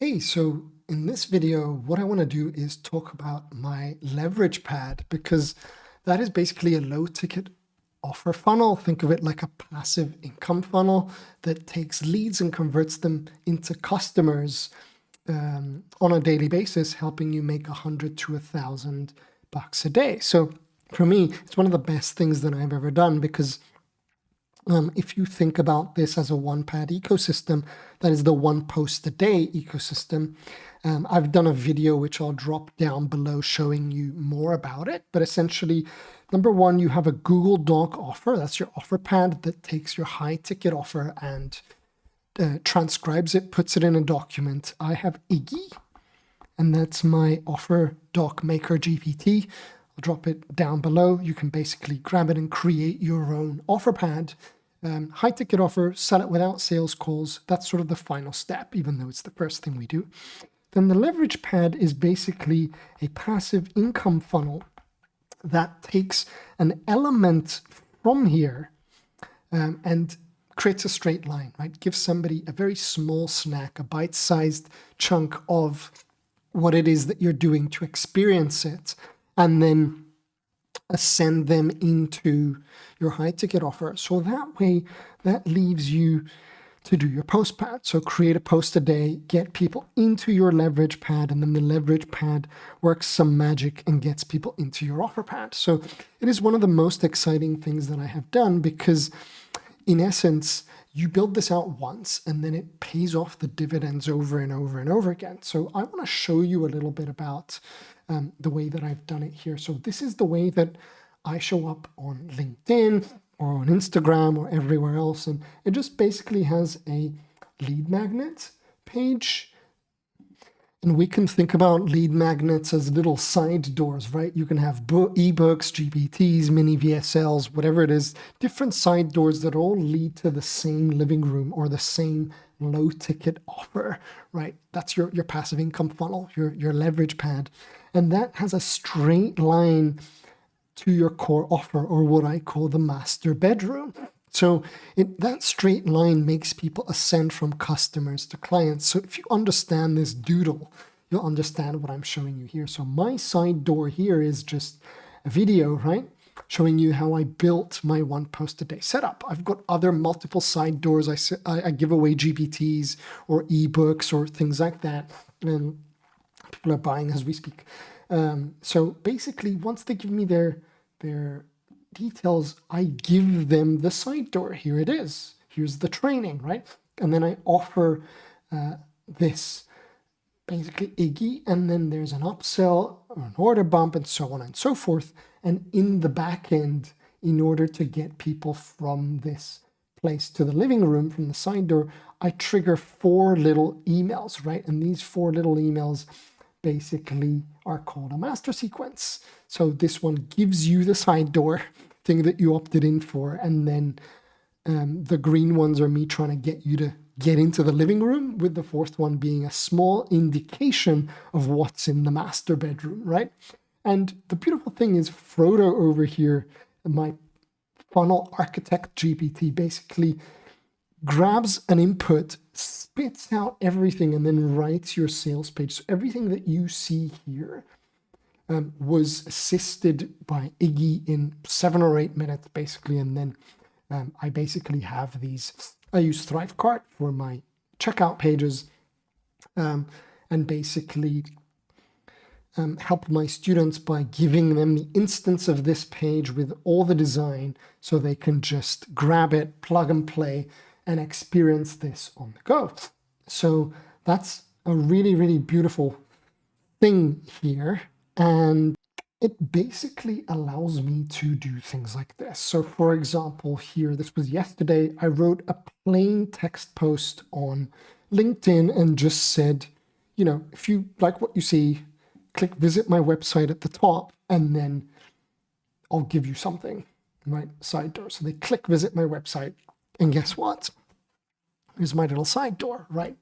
Hey, so in this video, what I want to do is talk about my leverage pad because that is basically a low ticket offer funnel. Think of it like a passive income funnel that takes leads and converts them into customers on a daily basis, helping you make $100 to $1,000 a day. So for me, it's one of the best things that I've ever done because if you think about this as a one-pad ecosystem, that is the one post a day ecosystem. I've done a video which I'll drop down below showing you more about it. But essentially, number one, you have a Google Doc offer. That's your offer pad that takes your high ticket offer and transcribes it, puts it in a document. I have Iggy, and that's my offer doc maker GPT. I'll drop it down below. You can basically grab it and create your own offer pad. High ticket offer, sell it without sales calls. That's sort of the final step, even though it's the first thing we do. Then the leverage pad is basically a passive income funnel that takes an element from here and creates a straight line, right? Gives somebody a very small snack, a bite-sized chunk of what it is that you're doing to experience it, and then send them into your high ticket offer. So that way, that leaves you to do your post pad. So create a post a day, get people into your leverage pad, and then the leverage pad works some magic and gets people into your offer pad. So it is one of the most exciting things that I have done because in essence, you build this out once and then it pays off the dividends over and over and over again. So I want to show you a little bit about the way that I've done it here. So this is the way that I show up on LinkedIn or on Instagram or everywhere else. And it just basically has a lead magnet page. And we can think about lead magnets as little side doors, right? You can have ebooks, GPTs, mini VSLs, whatever it is, different side doors that all lead to the same living room or the same low ticket offer, right? That's your passive income funnel, your leverage pad. And that has a straight line to your core offer, or what I call the master bedroom. So that straight line makes people ascend from customers to clients. So if you understand this doodle, you'll understand what I'm showing you here. So my side door here is just a video, right? Showing you how I built my one post a day setup. I've got other multiple side doors. I give away GPTs or ebooks or things like that. And people are buying as we speak. So basically, once they give me their details, I give them the side door. Here it is. Here's the training, right? And then I offer this basically Iggy, and then there's an upsell or an order bump and so on and so forth. And in the back end, in order to get people from this place to the living room from the side door, I trigger 4 little emails, right? And these 4 little emails basically are called a master sequence. So this one gives you the side door thing that you opted in for, and then the green ones are me trying to get you to get into the living room, with the 4th one being a small indication of what's in the master bedroom, right? And the beautiful thing is Frodo over here, my funnel architect GPT, basically grabs an input, spits out everything, and then writes your sales page. So everything that you see here was assisted by Iggy in 7 or 8 minutes, basically. And then I basically have these. I use ThriveCart for my checkout pages and basically help my students by giving them the instance of this page with all the design so they can just grab it, plug and play, and experience this on the go. So that's a really, really beautiful thing here. And it basically allows me to do things like this. So for example, here, this was yesterday, I wrote a plain text post on LinkedIn and just said, you know, if you like what you see, click visit my website at the top, and then I'll give you something, right? Side door. So they click visit my website, and guess what? Here's my little side door, right?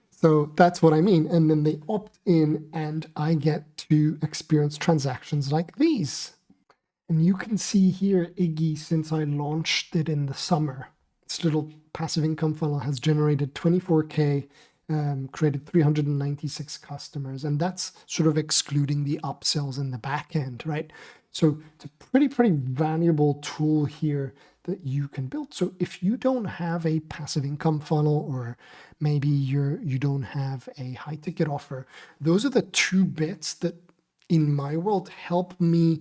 So that's what I mean. And then they opt in and I get to experience transactions like these. And you can see here, Iggy, since I launched it in the summer, this little passive income funnel has generated 24K created 396 customers, and that's sort of excluding the upsells in the back end, right? So it's a pretty valuable tool here that you can build. So if you don't have a passive income funnel, or maybe you don't have a high ticket offer, those are the two bits that in my world help me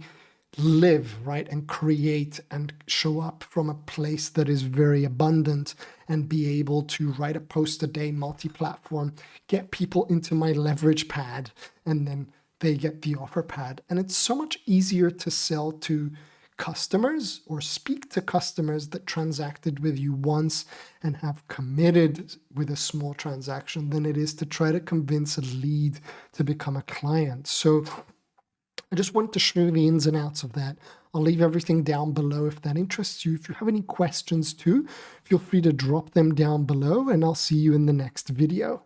live, right, and create and show up from a place that is very abundant, and be able to write a post a day, multi-platform, get people into my leverage pad, and then they get the offer pad. And it's so much easier to sell to customers or speak to customers that transacted with you once and have committed with a small transaction than it is to try to convince a lead to become a client. So I just wanted to show you the ins and outs of that. I'll leave everything down below if that interests you. If you have any questions too, feel free to drop them down below, and I'll see you in the next video.